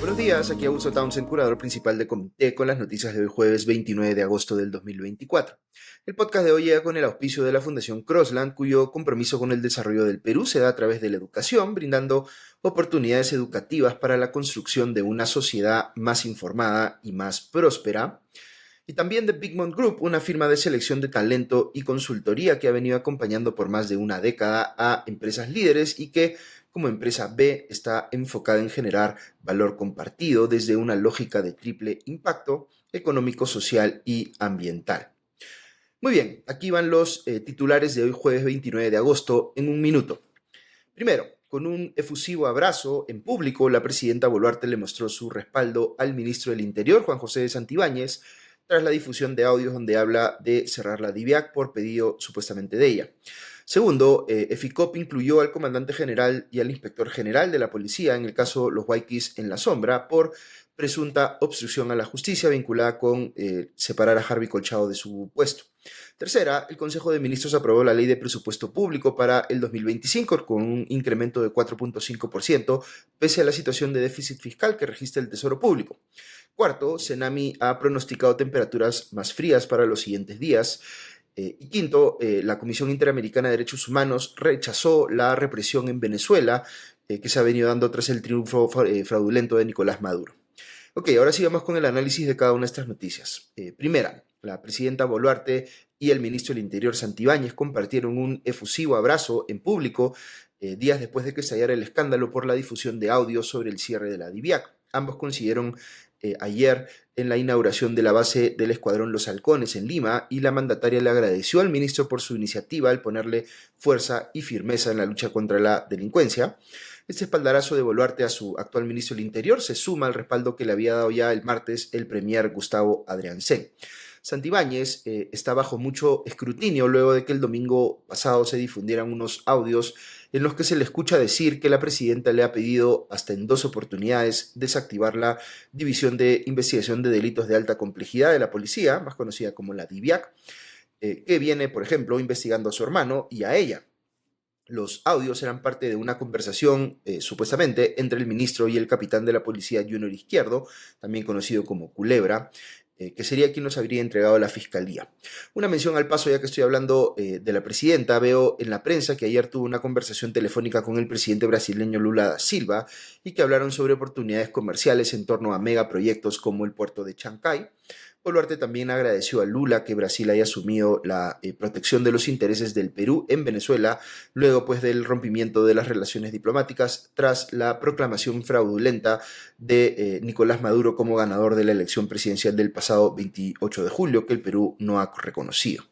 Buenos días, aquí Augusto Townsend, curador principal de Comité, con las noticias de hoy jueves 29 de agosto del 2024. El podcast de hoy llega con el auspicio de la Fundación Crossland, cuyo compromiso con el desarrollo del Perú se da a través de la educación, brindando oportunidades educativas para la construcción de una sociedad más informada y más próspera. Y también de Bigmont Group, una firma de selección de talento y consultoría que ha venido acompañando por más de una década a empresas líderes y que, como empresa B, está enfocada en generar valor compartido desde una lógica de triple impacto económico, social y ambiental. Muy bien, aquí van los titulares de hoy jueves 29 de agosto en un minuto. Primero, con un efusivo abrazo en público, la presidenta Boluarte le mostró su respaldo al ministro del Interior, Juan José de Santibáñez, tras la difusión de audios donde habla de cerrar la DIVIAC por pedido supuestamente de ella. Segundo, EFICOP incluyó al comandante general y al inspector general de la policía en el caso Los Guayquis en la Sombra por presunta obstrucción a la justicia vinculada con separar a Harvey Colchado de su puesto. Tercera, el Consejo de Ministros aprobó la Ley de Presupuesto Público para el 2025 con un incremento de 4.5%, pese a la situación de déficit fiscal que registra el Tesoro Público. Cuarto, Senami ha pronosticado temperaturas más frías para los siguientes días. Y quinto, la Comisión Interamericana de Derechos Humanos rechazó la represión en Venezuela que se ha venido dando tras el triunfo fraudulento de Nicolás Maduro. Ok, ahora sí vamos con el análisis de cada una de estas noticias. Primera, la presidenta Boluarte y el ministro del Interior Santibáñez compartieron un efusivo abrazo en público días después de que estallara el escándalo por la difusión de audios sobre el cierre de la DIVIAC. Ambos coincidieron ayer en la inauguración de la base del Escuadrón Los Halcones en Lima y la mandataria le agradeció al ministro por su iniciativa al ponerle fuerza y firmeza en la lucha contra la delincuencia. Este espaldarazo de Boluarte a su actual ministro del Interior se suma al respaldo que le había dado ya el martes el premier Gustavo Adriancén. Santibáñez está bajo mucho escrutinio luego de que el domingo pasado se difundieran unos audios en los que se le escucha decir que la presidenta le ha pedido hasta en 2 oportunidades desactivar la División de Investigación de Delitos de Alta Complejidad de la Policía, más conocida como la DIVIAC, que viene, por ejemplo, investigando a su hermano y a ella. Los audios eran parte de una conversación, supuestamente, entre el ministro y el capitán de la policía Junior Izquierdo, también conocido como Culebra, que sería quien los habría entregado a la fiscalía. Una mención al paso, ya que estoy hablando de la presidenta, veo en la prensa que ayer tuvo una conversación telefónica con el presidente brasileño Lula da Silva y que hablaron sobre oportunidades comerciales en torno a megaproyectos como el puerto de Chancay. Boluarte también agradeció a Lula que Brasil haya asumido la protección de los intereses del Perú en Venezuela, luego pues del rompimiento de las relaciones diplomáticas tras la proclamación fraudulenta de Nicolás Maduro como ganador de la elección presidencial del pasado 28 de julio, que el Perú no ha reconocido.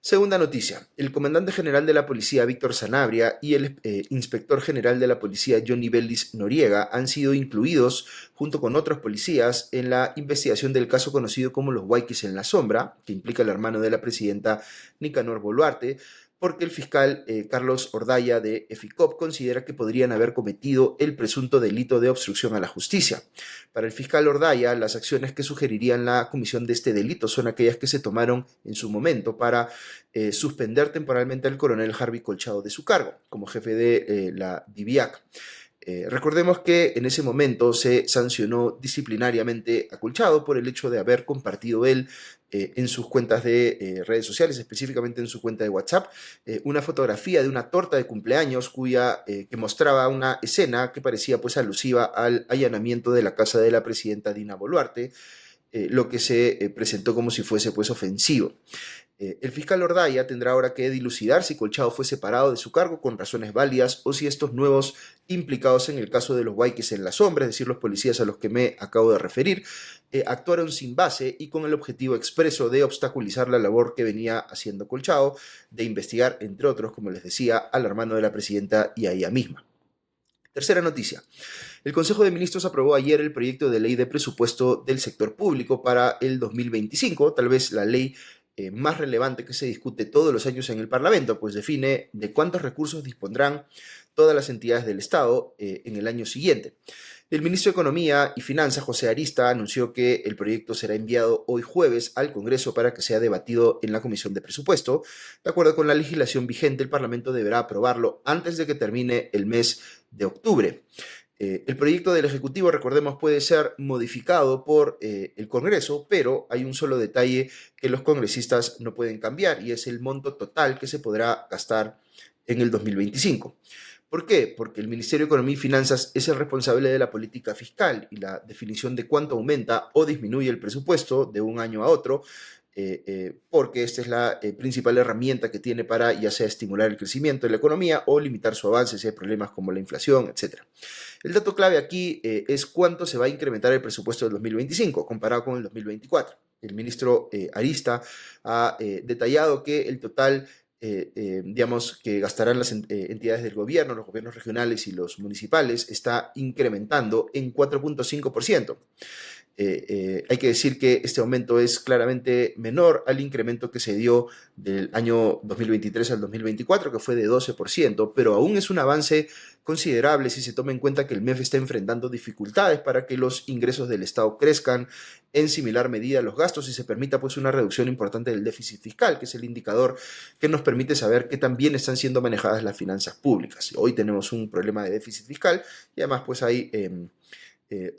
Segunda noticia, el comandante general de la policía Víctor Sanabria y el inspector general de la policía Johnny Bellis Noriega han sido incluidos junto con otros policías en la investigación del caso conocido como los Guayquis en la Sombra, que implica al hermano de la presidenta Nicanor Boluarte, porque el fiscal Carlos Ordaya de EFICOP considera que podrían haber cometido el presunto delito de obstrucción a la justicia. Para el fiscal Ordaya, las acciones que sugerirían la comisión de este delito son aquellas que se tomaron en su momento para suspender temporalmente al coronel Harvey Colchado de su cargo como jefe de la DIVIAC. Recordemos que en ese momento se sancionó disciplinariamente a Colchado por el hecho de haber compartido él en sus cuentas de redes sociales, específicamente en su cuenta de WhatsApp, una fotografía de una torta de cumpleaños que mostraba una escena que parecía pues alusiva al allanamiento de la casa de la presidenta Dina Boluarte, lo que se presentó como si fuese pues ofensivo. El fiscal Ordaya tendrá ahora que dilucidar si Colchado fue separado de su cargo con razones válidas o si estos nuevos implicados en el caso de los Guayquis en la Sombra, es decir, los policías a los que me acabo de referir, actuaron sin base y con el objetivo expreso de obstaculizar la labor que venía haciendo Colchado, de investigar, entre otros, como les decía, al hermano de la presidenta y a ella misma. Tercera noticia. El Consejo de Ministros aprobó ayer el proyecto de ley de presupuesto del sector público para el 2025, tal vez la ley más relevante que se discute todos los años en el Parlamento, pues define de cuántos recursos dispondrán todas las entidades del Estado en el año siguiente. El ministro de Economía y Finanzas, José Arista, anunció que el proyecto será enviado hoy jueves al Congreso para que sea debatido en la Comisión de Presupuesto. De acuerdo con la legislación vigente, el Parlamento deberá aprobarlo antes de que termine el mes de octubre. El proyecto del Ejecutivo, recordemos, puede ser modificado por el Congreso, pero hay un solo detalle que los congresistas no pueden cambiar y es el monto total que se podrá gastar en el 2025. ¿Por qué? Porque el Ministerio de Economía y Finanzas es el responsable de la política fiscal y la definición de cuánto aumenta o disminuye el presupuesto de un año a otro, porque esta es la principal herramienta que tiene para ya sea estimular el crecimiento de la economía o limitar su avance si hay problemas como la inflación, etc. El dato clave aquí es cuánto se va a incrementar el presupuesto del 2025 comparado con el 2024. El ministro Arista ha detallado que el total digamos, que gastarán las entidades del gobierno, los gobiernos regionales y los municipales, está incrementando en 4.5%. Hay que decir que este aumento es claramente menor al incremento que se dio del año 2023 al 2024, que fue de 12%, pero aún es un avance considerable si se toma en cuenta que el MEF está enfrentando dificultades para que los ingresos del Estado crezcan en similar medida a los gastos y se permita pues una reducción importante del déficit fiscal, que es el indicador que nos permite saber qué tan bien están siendo manejadas las finanzas públicas. Hoy tenemos un problema de déficit fiscal y además pues hay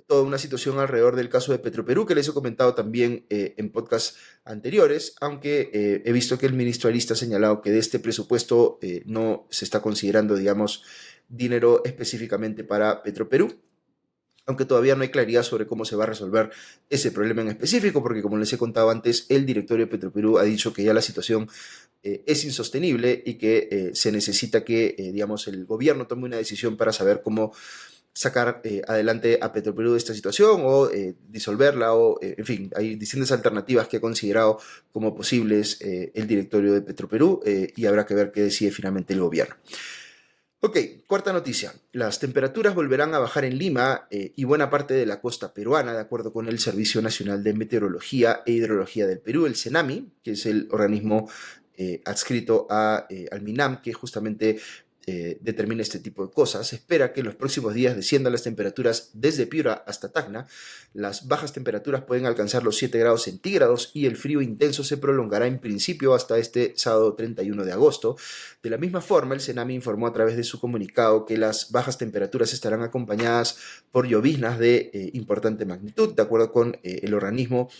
toda una situación alrededor del caso de Petroperú, que les he comentado también en podcasts anteriores, aunque he visto que el ministro Arista ha señalado que de este presupuesto no se está considerando, digamos, dinero específicamente para Petroperú, aunque todavía no hay claridad sobre cómo se va a resolver ese problema en específico, porque como les he contado antes, el directorio de Petroperú ha dicho que ya la situación es insostenible y que se necesita que, digamos, el gobierno tome una decisión para saber cómo sacar adelante a Petroperú de esta situación o disolverla o, en fin, hay distintas alternativas que ha considerado como posibles el directorio de Petroperú y habrá que ver qué decide finalmente el gobierno. Ok, cuarta noticia. Las temperaturas volverán a bajar en Lima y buena parte de la costa peruana, de acuerdo con el Servicio Nacional de Meteorología e Hidrología del Perú, el CENAMI, que es el organismo adscrito al MINAM, que justamente determina este tipo de cosas. Se espera que en los próximos días desciendan las temperaturas desde Piura hasta Tacna. Las bajas temperaturas pueden alcanzar los 7 grados centígrados y el frío intenso se prolongará en principio hasta este sábado 31 de agosto. De la misma forma, el CENAMI informó a través de su comunicado que las bajas temperaturas estarán acompañadas por lloviznas de importante magnitud. De acuerdo con el organismo,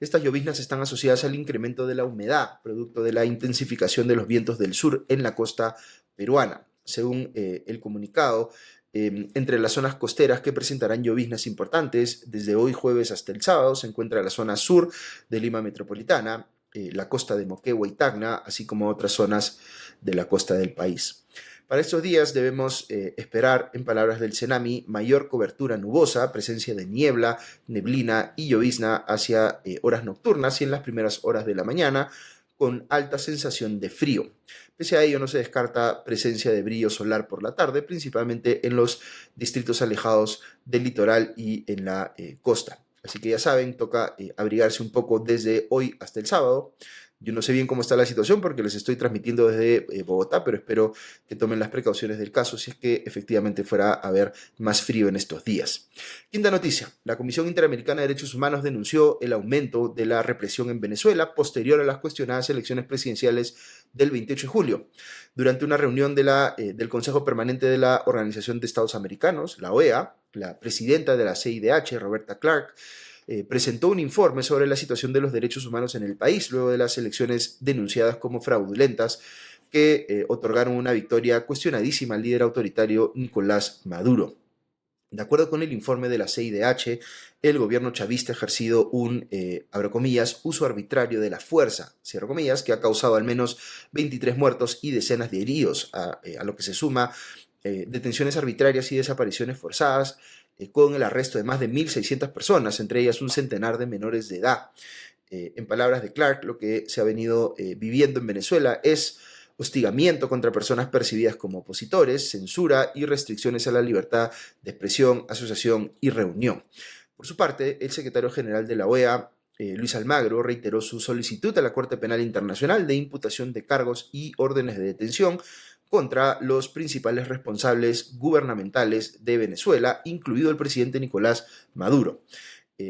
estas lloviznas están asociadas al incremento de la humedad, producto de la intensificación de los vientos del sur en la costa peruana. Según el comunicado, entre las zonas costeras que presentarán lloviznas importantes, desde hoy jueves hasta el sábado, se encuentra la zona sur de Lima Metropolitana, la costa de Moquegua y Tacna, así como otras zonas de la costa del país. Para estos días debemos esperar, en palabras del CENAMI, mayor cobertura nubosa, presencia de niebla, neblina y llovizna hacia horas nocturnas y en las primeras horas de la mañana, con alta sensación de frío. Pese a ello, no se descarta presencia de brillo solar por la tarde, principalmente en los distritos alejados del litoral y en la costa. Así que ya saben, toca abrigarse un poco desde hoy hasta el sábado. Yo no sé bien cómo está la situación porque les estoy transmitiendo desde Bogotá, pero espero que tomen las precauciones del caso si es que efectivamente fuera a haber más frío en estos días. Quinta noticia. La Comisión Interamericana de Derechos Humanos denunció el aumento de la represión en Venezuela posterior a las cuestionadas elecciones presidenciales del 28 de julio. Durante una reunión del Consejo Permanente de la Organización de Estados Americanos, la OEA, la presidenta de la CIDH, Roberta Clark, presentó un informe sobre la situación de los derechos humanos en el país luego de las elecciones denunciadas como fraudulentas que otorgaron una victoria cuestionadísima al líder autoritario Nicolás Maduro. De acuerdo con el informe de la CIDH, el gobierno chavista ha ejercido un, abro comillas, uso arbitrario de la fuerza, cierro comillas, que ha causado al menos 23 muertos y decenas de heridos, a lo que se suma detenciones arbitrarias y desapariciones forzadas, con el arresto de más de 1.600 personas, entre ellas un centenar de menores de edad. En palabras de Clark, lo que se ha venido viviendo en Venezuela es hostigamiento contra personas percibidas como opositores, censura y restricciones a la libertad de expresión, asociación y reunión. Por su parte, el secretario general de la OEA, Luis Almagro, reiteró su solicitud a la Corte Penal Internacional de imputación de cargos y órdenes de detención contra los principales responsables gubernamentales de Venezuela, incluido el presidente Nicolás Maduro.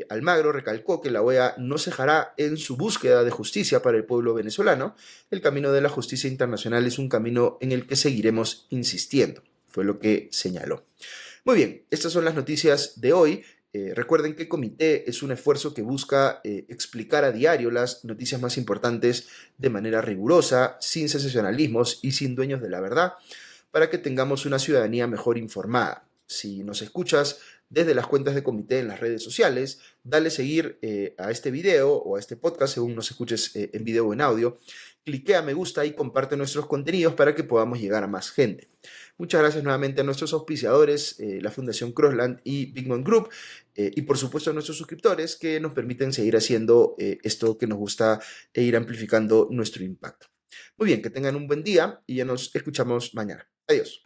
Almagro recalcó que la OEA no cejará en su búsqueda de justicia para el pueblo venezolano. El camino de la justicia internacional es un camino en el que seguiremos insistiendo, fue lo que señaló. Muy bien, estas son las noticias de hoy. Recuerden que Comité es un esfuerzo que busca explicar a diario las noticias más importantes de manera rigurosa, sin sensacionalismos y sin dueños de la verdad, para que tengamos una ciudadanía mejor informada. Si nos escuchas desde las cuentas de Comité en las redes sociales, dale seguir a este video o a este podcast, según nos escuches en video o en audio. Cliquea me gusta y comparte nuestros contenidos para que podamos llegar a más gente. Muchas gracias nuevamente a nuestros auspiciadores, la Fundación Crossland y Big Man Group, y por supuesto a nuestros suscriptores que nos permiten seguir haciendo esto que nos gusta e ir amplificando nuestro impacto. Muy bien, que tengan un buen día y ya nos escuchamos mañana. Adiós.